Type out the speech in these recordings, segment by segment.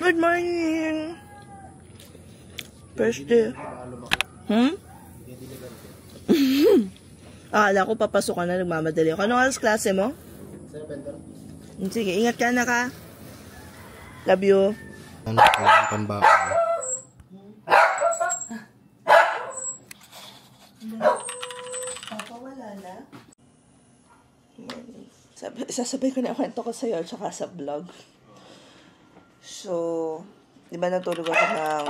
Good morning! First day. Akala ko papasok ka na, nagmamadali ako. Anong oras klase mo? 7. Sige, ingat ka na ka. Love you. Ano ko ang pambao? Papa, wala na. Sasabay ko na ang kwento ko sa'yo tsaka sa vlog. So, di ba natulog ako ng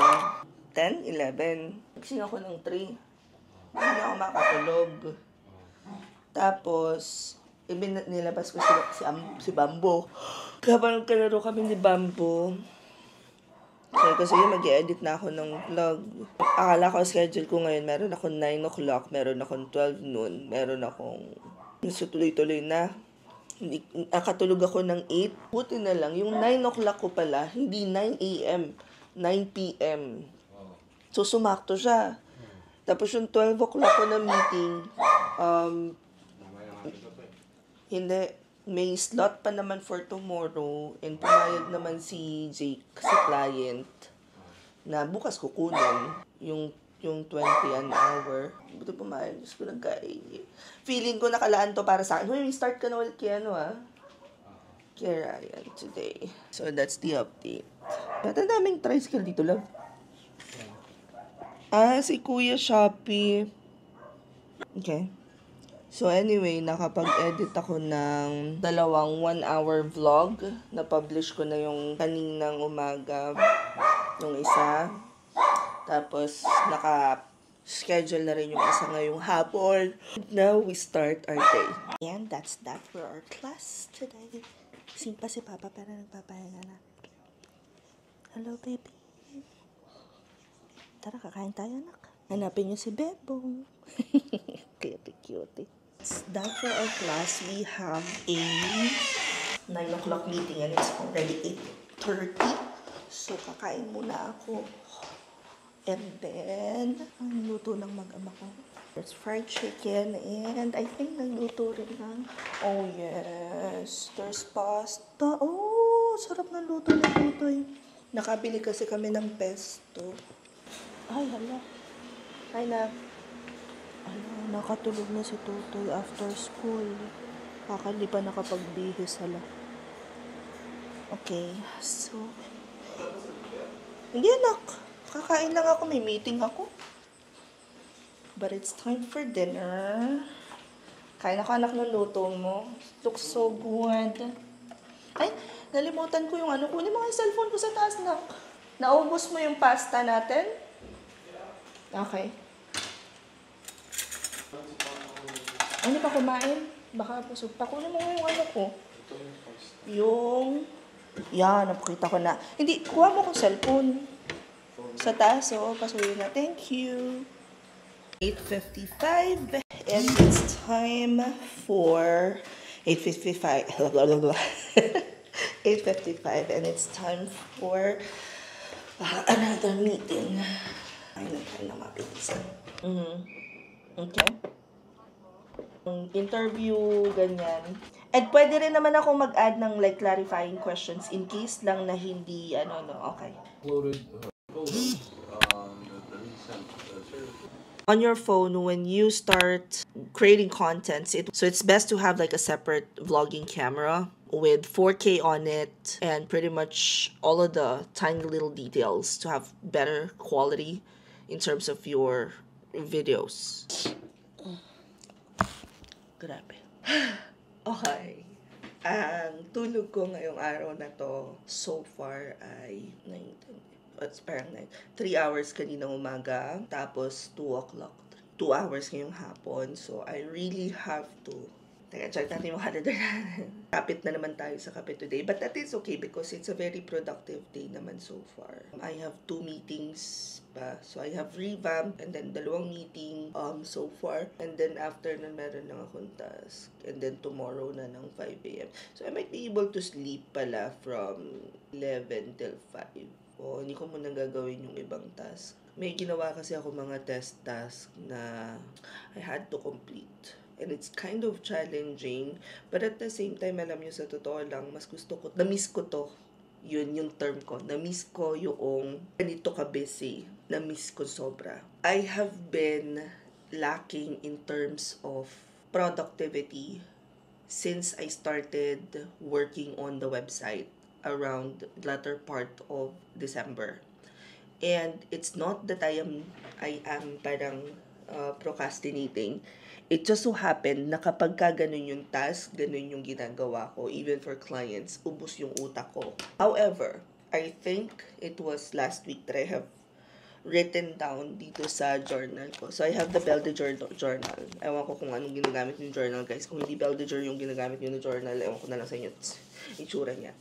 10, 11? Nagsing ako ng 3. Hindi ako makatulog. Tapos, nilabas ko si Bambo. Habang kalaro kami ni Bambo, kasi yun, mag-i-edit na ako ng vlog. Akala ko, schedule ko ngayon, meron akong 9 o'clock, meron akong 12 noon, meron akong tuloy-tuloy na. Nakatulog ako ng 8. Buti na lang, yung 9 o'clock ko pala, hindi 9 a.m., 9 p.m. So, sumakto siya. Tapos yung 12 o'clock ko na meeting, hindi, may slot pa naman for tomorrow and pumayag naman si Jake, si client, na bukas kukunin yung 20 an hour. Buto pumayag, Diyos ko nagkain. Feeling ko nakalaan to para sa akin. May start ka na ulit kaya kaya Ryan today. So that's the update. Ba't ang daming tricycle dito, love? Si Kuya Shopee. Okay. So anyway, nakapag-edit ako ng 2 1-hour vlog. Na-publish ko na yung kaninang umaga, yung isa. Tapos, naka-schedule na rin yung isa ngayong hapon. Now, we start our day. And that's that for our class today. Gising pa si Papa pero nagpapahinga na. Hello, baby. Tara, kakain tayo, anak. Hanapin niyo si Bebong. Cute. That's that for our class. We have a 9 o'clock meeting and it's already 8:30. So, kakain muna ako. And then, ang luto ng mag-ama ko. There's fried chicken and I think nagluto rin ng, oh yes, there's pasta. Oh, sarap ng luto ng tutoy. Nakabili kasi kami ng pesto. Ay, hala. Ay na. Ano, nakatulog na si tutoy after school. Kakali pa nakapagbihis, hala. Okay, so, hindi anak. Kakain lang ako, may meeting ako. But it's time for dinner. Kain ako anak ng luto mo. Looks so good. Ay, nalimutan ko yung kunin mo yung cellphone ko sa taas na. Naubos mo yung pasta natin? Okay. Ano pa kumain? Baka pusog pa. Kunin mo yung ko. Yung... Yan, napakita ko na. Hindi, kuha mo kong cellphone. Sa taas, pasuyin na. Thank you. 8:55 and it's time for 8:55 and it's time for another meeting. Ay, na mapilisan. Okay. Interview, ganyan. And pwede rin naman ako mag-add ng like clarifying questions in case lang na hindi, okay. On your phone, when you start creating content, so it's best to have like a separate vlogging camera with 4K on it and pretty much all of the tiny little details to have better quality in terms of your videos. Grabe. Okay. Ang tulog ko ngayong araw na to so far ay 3 hours kaninang umaga, tapos 2 o'clock. 2 hours ngayong hapon. So, I really have to... check natin yung calendar natin. Kapit na naman tayo sa kape today. But that is okay because it's a very productive day naman so far. I have 2 meetings pa. So, I have revamp and then 2 meeting so far. And then after na meron lang akong task. And then tomorrow na ng 5 a.m. So, I might be able to sleep pala from 11 till 5. O, hindi ko muna gagawin yung ibang task. May ginawa kasi ako mga test task na I had to complete. And it's kind of challenging. But at the same time, alam nyo, sa totoo lang, mas gusto ko, na-miss ko to. Yun yung term ko. Na-miss ko yung ganito ka-busy. Na-miss ko sobra. I have been lacking in terms of productivity since I started working on the website around latter part of December. And it's not that I am parang procrastinating. It just so happened na kapag ka ganun yung task, ganun yung ginagawa ko, even for clients, ubos yung utak ko. However, I think it was last week that I have written down dito sa journal ko. So, I have the Beldeger journal. Ewan ko kung anong ginagamit yung journal, guys. Kung hindi Beldeger yung ginagamit yung journal, ewan ko na lang sa inyo itsura niya.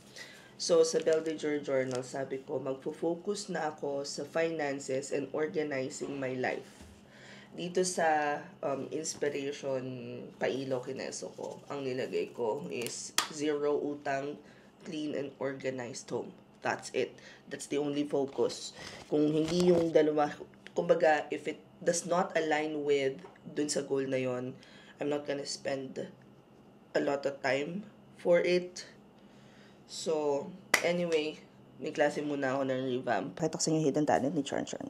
So, sa Beldeger journal, sabi ko, magfo-focus na ako sa finances and organizing my life. Dito sa inspiration Pailo Kineso ko, ang nilagay ko is 0 utang, clean and organized home. That's it. That's the only focus. Kung hindi yung dalawa, kumbaga, if it does not align with dun sa goal na yon, I'm not gonna spend a lot of time for it. So, anyway, may klase muna ako ng revamp. Pakita ko sa inyo hidden talent ni Chan Chan.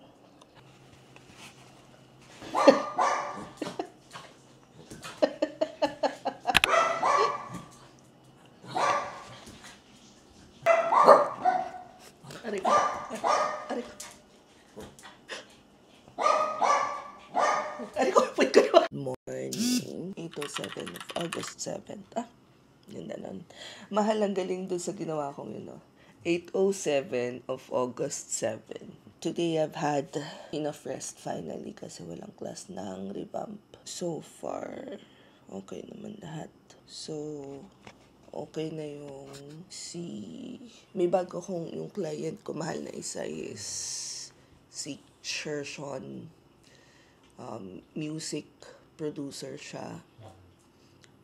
Aray ko. Aray ko. Aray ko. Wait ko na. Morning. 8:07 of August 7th. Yun na nun. Mahal ang galing dun sa ginawa kong yun, no? 8:07 of August 7. Today, I've had enough rest finally kasi walang class ng revamp. So far, okay naman lahat. So, okay na yung may bago kong yung client ko, mahal na isa is si Shershon. Music producer siya.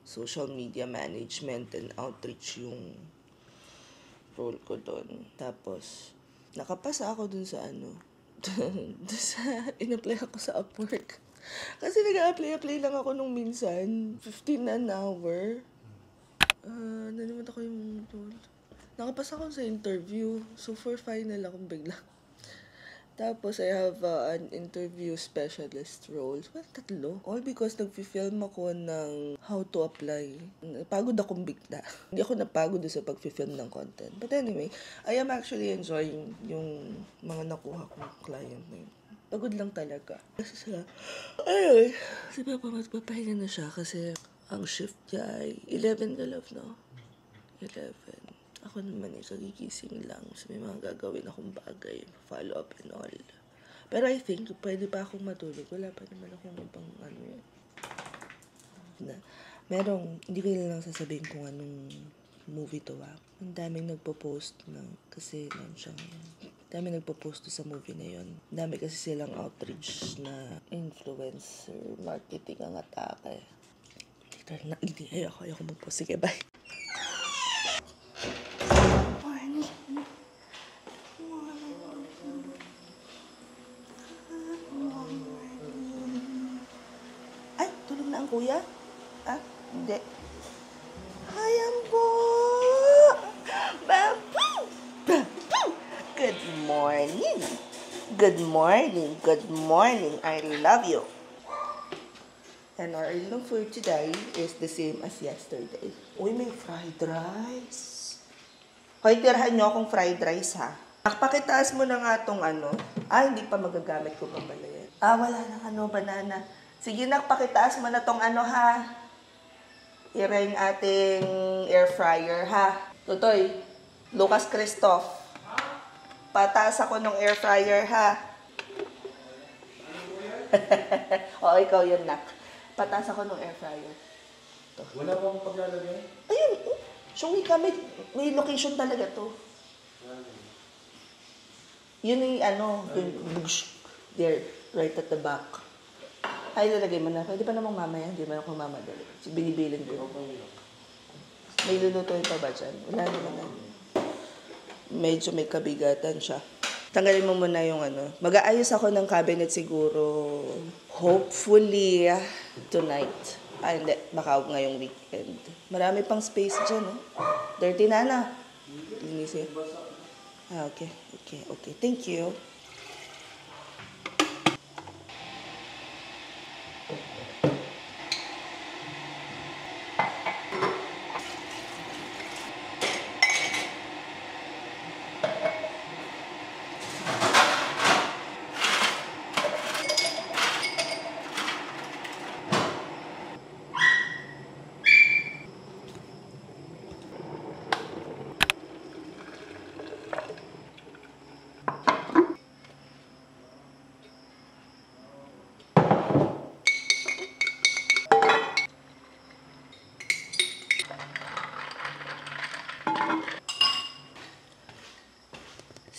Social media management and outreach yung role ko doon. Tapos, nakapasa ako dun sa in-apply ako sa Upwork. Kasi nag-apply lang ako nung minsan. 15 an hour. Nalimutan ko yung role. Nakapasa ako sa interview. So, for final akong bigla. Tapos, I have an interview specialist role. Well, 3. All because nag-film ako ng how to apply. Napagod akong bigla. Hindi ako napagod sa pag-film ng content. But anyway, I am actually enjoying yung mga nakuha kong client na yun. Pagod lang talaga. Kasi sila, anyway, si Papa magpapahinga na siya kasi ang shift niya ay 11 na love, no? 11. Ako naman kagigising lang. So, may mga gagawin akong bagay. Follow up and all. Pero I think, pwede pa akong matulog. Wala pa naman akong ibang hindi ko lang sasabihin kung anong movie to Ang daming nagpo-post kasi daming nagpo-post sa movie na yon. Dami kasi silang outreach na influencer marketing ang atake. Hindi ayoko mag-post. Sige, bye. Kuya? Hindi. Ayan po! Babu! Babu! Good morning! Good morning! Good morning! I love you! And our item for today is the same as yesterday. Uy, may fried rice. Hoy, tirahan nyo akong fried rice, ha? Pakitaas mo na nga tong hindi pa magagamit ko pang balayan. Wala nang banana. Sige na, pakitaas mo na tong ha. I-ring ating air fryer, ha. Tutoy, Lucas Christoph. Pataas ako ng air fryer, ha. Oo, ikaw yun, nak. Pataas ako ng air fryer. Ito. Wala pa akong paglalagay? Ayun, Shungi ka, may location talaga to. Yun yung there, right at the back. Ay, lalagay mo na. Pwede pa namang mamaya. Hindi man ako mamadali. Binibilin ko. May lulutuin pa ba dyan? Wala naman na. Medyo may kabigatan siya. Tanggalin mo muna yung Mag-aayos ako ng cabinet siguro. Hopefully, tonight. Hindi. Baka ngayong weekend. Marami pang space dyan, Dirty na. Linisin. Okay. Thank you.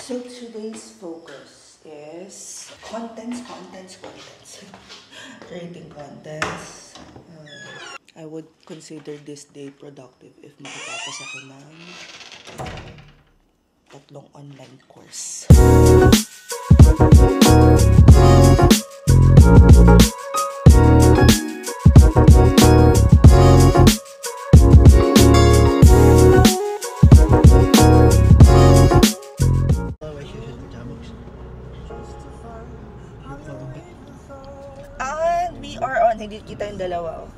So today's focus is contents. Creating contents. I would consider this day productive if makatapos ako ng 3 online course. And we are on, hindi kita yung dalawa.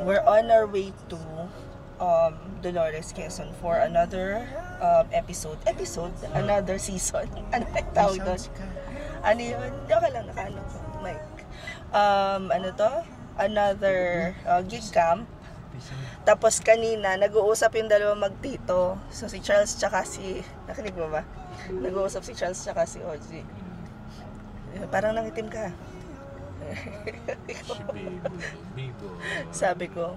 We're on our way to Dolores, Quezon for another another season. Ano yung tawag doon? Ano yun? Okay lang, nakaano ko, mic. Ano to? Another gig camp. Tapos kanina, nag-uusap yung dalawang magtito. So si Charles tsaka si, nakinig mo ba? Nag-uusap si Charles tsaka si Oji. Parang nangitim ka. Sabi ko,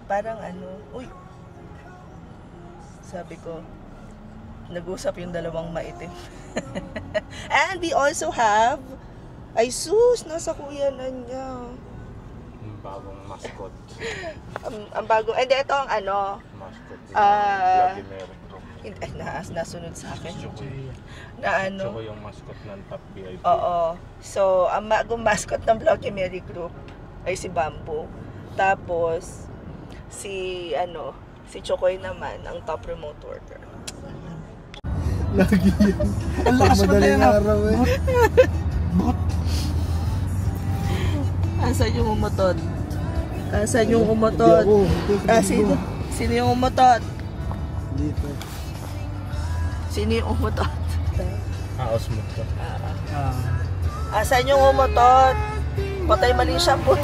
parang uy, sabi ko, nag-usap yung dalawang maitim. And we also have, ay sus, nasa kuyanan niya. Ang bagong mascot. Ang bagong, hindi, ito ang Mascot. Nasunod sa akin. Na Tsaka yung mascot ng Top VIP. Oo. So, ang mascot ng Vloggy Mary Group ay si Bamboo. Tapos, si Chokoy naman, ang top remote worker. Lagi yan. Ang lakas mo din araw eh. Asan yung umutot? Asan yung umutot? Sino yung umutot? Dito. Sino yung umutot? Haos mo to. Asan yung umutot? Patay mali siya po.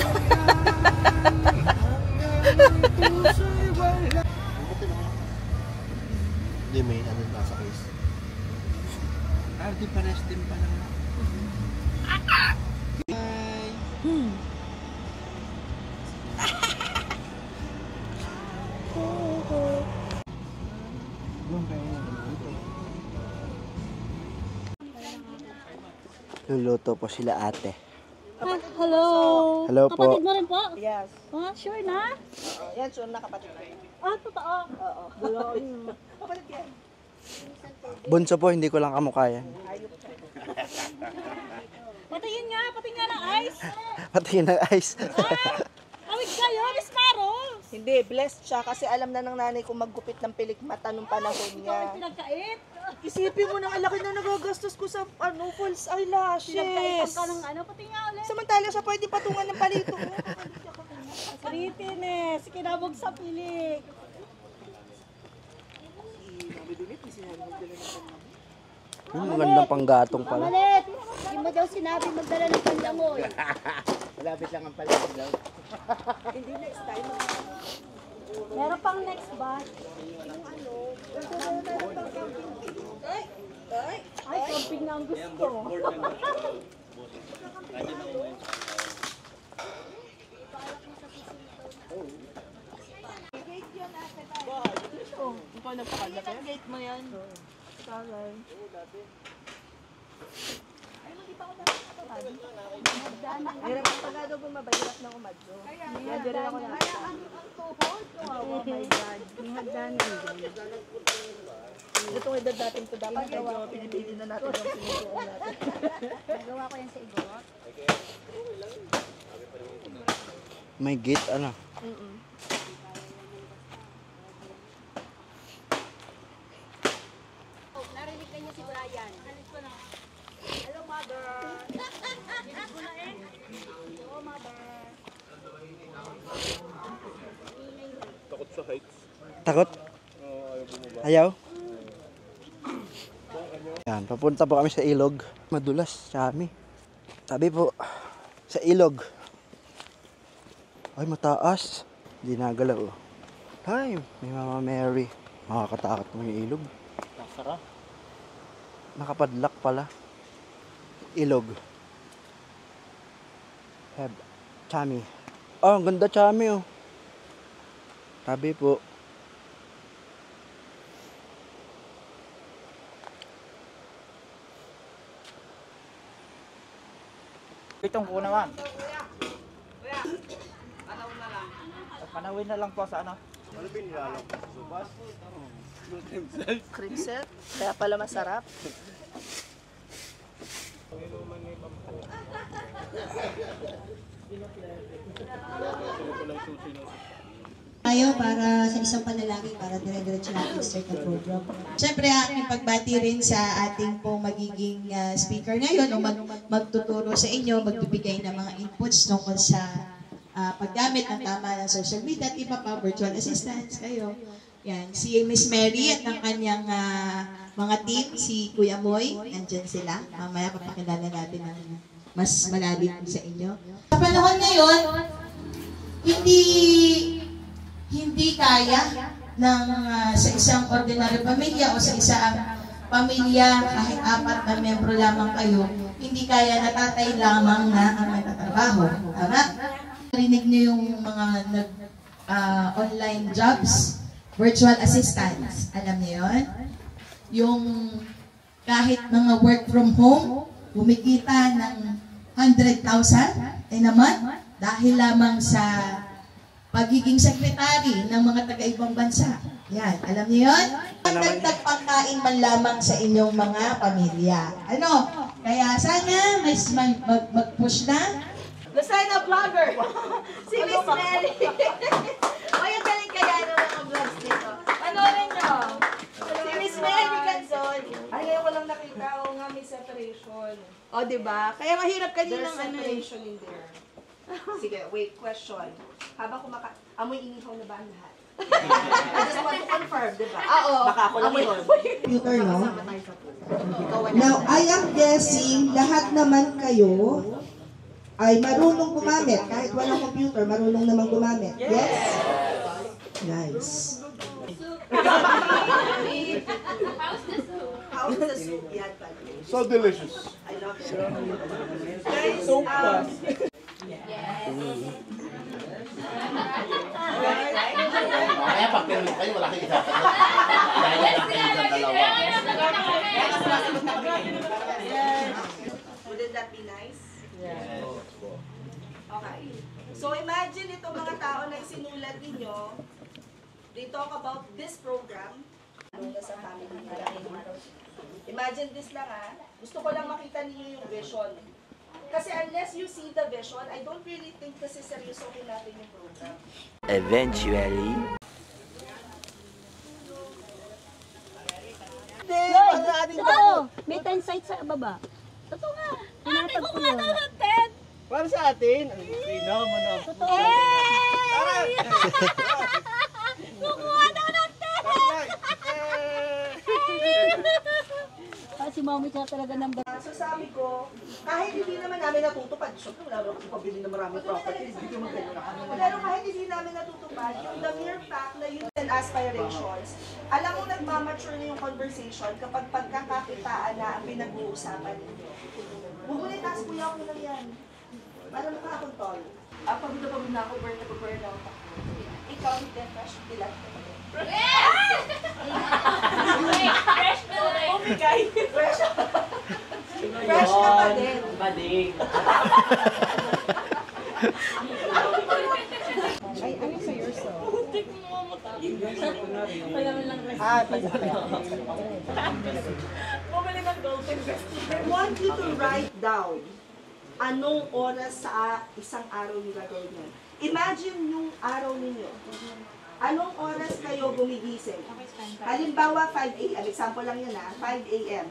Hindi, may ano nasa case. Di pares din pa naman. Luluto po sila ate. Hello. Hello po. Kapatid mo rin po? Yes. Ah, sure na? Yan, sure na kapatid. Ah, totoo. Oo. Kapatid yan. Bunso po, hindi ko lang kamukha yan. Patingin nga ng ice. Patingin ng ice. Awig kayo, Miss Maro. Hindi, blessed siya kasi alam na ng nanay ko maggupit ng pilik mata nung panahon niya. Pinagkait. Isipin mo nang alaki na nagagastos ko sa false eyelashes. Pinagkaitan ka ng patingin nga ulit. Samantala siya pwede patungan ng palito. Prettiness, kinabog sa pilik. Magandang panggatong pala. Malit, hindi mo daw sinabi magdala ng pandangoy. Malapit lang ang paligid daw. Hindi next time. Meron pang next batch. Ay, camping na ang gusto. Ikaw nagpakalaki. Gate mo yan. Salay. Hirap ang pagado bumaba, hirap ng umadyo. Yan, dyan rin ako na. Oh my God. May hagdanan din. Itong edad natin ito dapat medyo pinipili na natin yung sinusuon natin. Nagawa ko yan sa igot. May gate, ano? Takot sa heights. Takot? Ayaw? Yan, papunta po kami sa ilog. Madulas, Chami. Sabi po, sa ilog. Ay, mataas. Hindi nagalaw. Ay, may Mama Mary. Makakatakot mo yung ilog. Nasara. Nakapadlak pala. Ilog. Chami. Oh, ang ganda, Chami, oh. Sabi po. Itong po naman. Panawin na lang po sa ano. Crimson? Kaya pala masarap. Tayo para sa isang panalangin para dire-diretso natin start na program. Siyempre, aking pagbati rin sa ating pong magiging speaker ngayon o magtuturo sa inyo, magbibigay ng mga inputs tungkol sa paggamit ng tama ng social media at iba pa, virtual assistants kayo. Yan, si Miss Mary at ang kanyang mga team, si Kuya Moy, nandyan sila. Mamaya papakilala natin ng mas malalim sa inyo. Sa panahon ngayon, hindi kaya ng sa isang ordinary pamilya o sa isang pamilya kahit 4 na membro lamang kayo, hindi kaya na tatay lamang na ang nagtatrabaho. Tama? Narinig niyo yung mga online jobs, virtual assistants. Alam niyo yun? Yung kahit mga work from home, kumikita ng 100,000 a month dahil lamang sa pagiging sekretary ng mga taga-ibang bansa. Yan, alam niyo yun? Dagdag pagkain man lamang sa inyong mga pamilya. Ano? Kaya sana mag-push na. Lucena vlogger! Si Miss Mary! Ay, ang galing kaya ng mga vlogs dito. Panoorin nyo! Si Miss Mary Ganzon! Ay, ngayon ko lang nakita, oo nga, may separation. O, diba? Kaya mahirap There's kaninang ano eh. separation in there. Sige, wait, question. Habang amoy inihaw na ba ang lahat? I just want to confirm, diba? Oo. Baka ako lang yun. Computer, no? Kasama tayo sa pool. Ikaw wala. Now, I am guessing lahat naman kayo ay marunong gumamit. Kahit walang computer, marunong naman gumamit. Yes? Nice. How's the soup? Yan pala. So delicious. I love it. Guys, Kaya pag pinulong kayo, wala kayo isasagot. Dahil lang kayo sa dalawa. wouldn't that be nice? Okay. So imagine itong mga tao na sinulat ninyo, they talk about this program, sa family nila. Imagine this lang gusto ko lang makita niyo yung vision. Kasi unless you see the vision, I don't really think kasi seryosohin natin yung program. Eventually. Totoo! May 10 sites sa baba. Totoo nga. Pinatag ko yun. Para sa atin. Sino mo no? Totoo. Kukuha na ng 10! Si Mommy ka talaga ng So sabi ko, kahit hindi naman namin natutupad, syempre wala naman kasi pabili ng maraming properties, hindi naman ganyan na kami. Pero kahit hindi namin natutupad, yung the mere fact na yun and aspirations, alam mo nagmamature na yung conversation kapag pagkakakitaan na ang pinag-uusapan ninyo. Huwag mo na itaas, kuya ko lang yan. Para makakontol. Pag pagod na ako, burn out ako. Ikaw, hindi, fresh, dilat ka. Fresh na rin! Umigay! Fresh! Fresh ka pa din. Bading. Ay, ano sa yours, so? I want you to write down anong oras sa isang araw nyo gagawin yan. Imagine yung araw ninyo. Anong oras kayo gumigising? Halimbawa, 5 a.m. Example lang yun 5 a.m.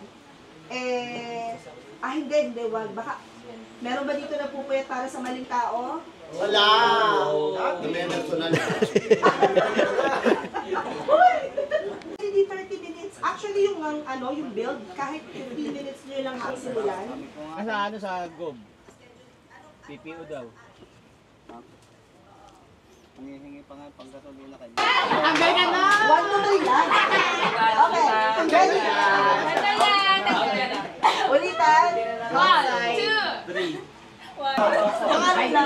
Hindi, wag. Baka Meron ba dito na pupuyat para sa maling tao? Wala! May personal. Hindi 30 minutes. Actually, yung yung build, kahit 15 minutes nyo lang simulan. Sa GOB? PPO daw. Nangihingi pa nga panggasolina kayo. Tanggal ka na! 1 to 3 lang. Okay. Tanggal yan. Ulitan. 1, 2, 3. Pangalan na.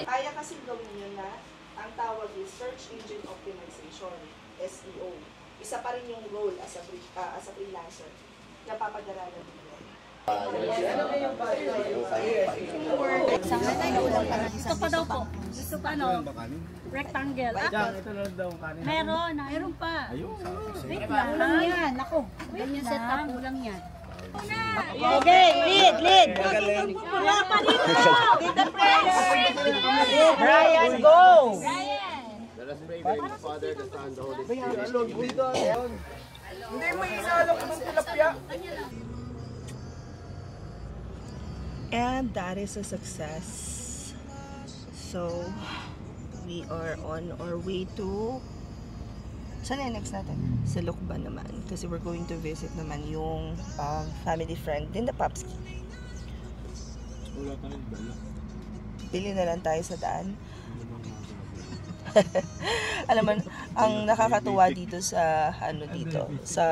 Kaya kasi gawin yun na ang tawag is Search Engine Optimization, SEO. Isa pa rin yung role as a freelancer. Napapag-aralan din yun. Gusto pa daw po. Gusto pa rectangle. Meron pa. Wait lang. Kulang yan. Ako. Ganyan setup, kulang yan. Okay, lead. Wala pa dito. Dito, Brian, go! Let us pray for the Father, the Son, the Holy Spirit. Hindi mo inalok ng tilapia. And that is a success. So, we are on our way to... Saan na next natin? Sa Lucban naman. Kasi we're going to visit naman yung family friend din, the Papski. Wala tayong dala. Bili na lang tayo sa daan. Alam mo, ang nakakatuwa dito sa sa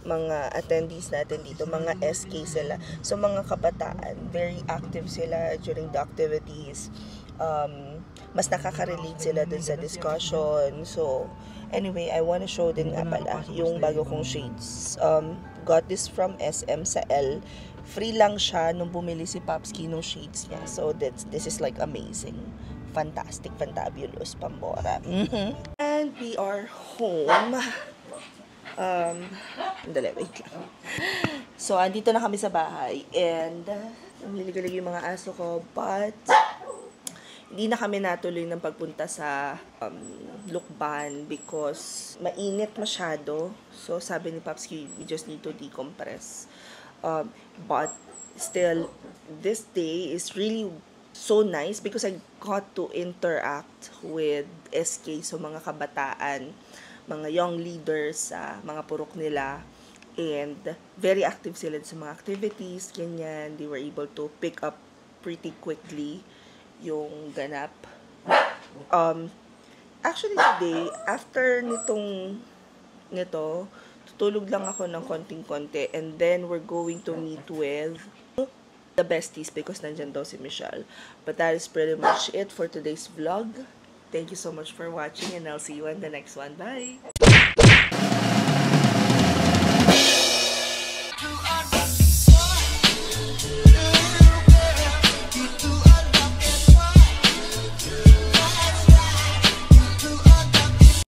mga attendees natin dito, mga SK sila. So mga kabataan, very active sila during the activities. Mas nakaka-relate sila dun sa discussion. So anyway, I wanna show din nga pala yung bago kong shades. Got this from SM sa L. Free lang siya nung bumili si Papski ng shades niya. So this is like amazing. Fantastic, fantabulous, pambora. And we are home. Wait lang. So, andito na kami sa bahay. And, niligalig yung mga aso ko. But, hindi na kami natuloy ng pagpunta sa Lucban because mainit masyado. So, sabi ni Papski, we just need to decompress. But, still, this day is really so nice because I got to interact with SK, so mga kabataan, mga young leaders sa mga purok nila, and very active sila sa mga activities, ganyan. They were able to pick up pretty quickly yung ganap. Actually today, after nito, tutulog lang ako ng konting-konti, and then we're going to meet with the besties because nandyan daw si Michelle. But that is pretty much it for today's vlog. Thank you so much for watching, and I'll see you on the next one. Bye!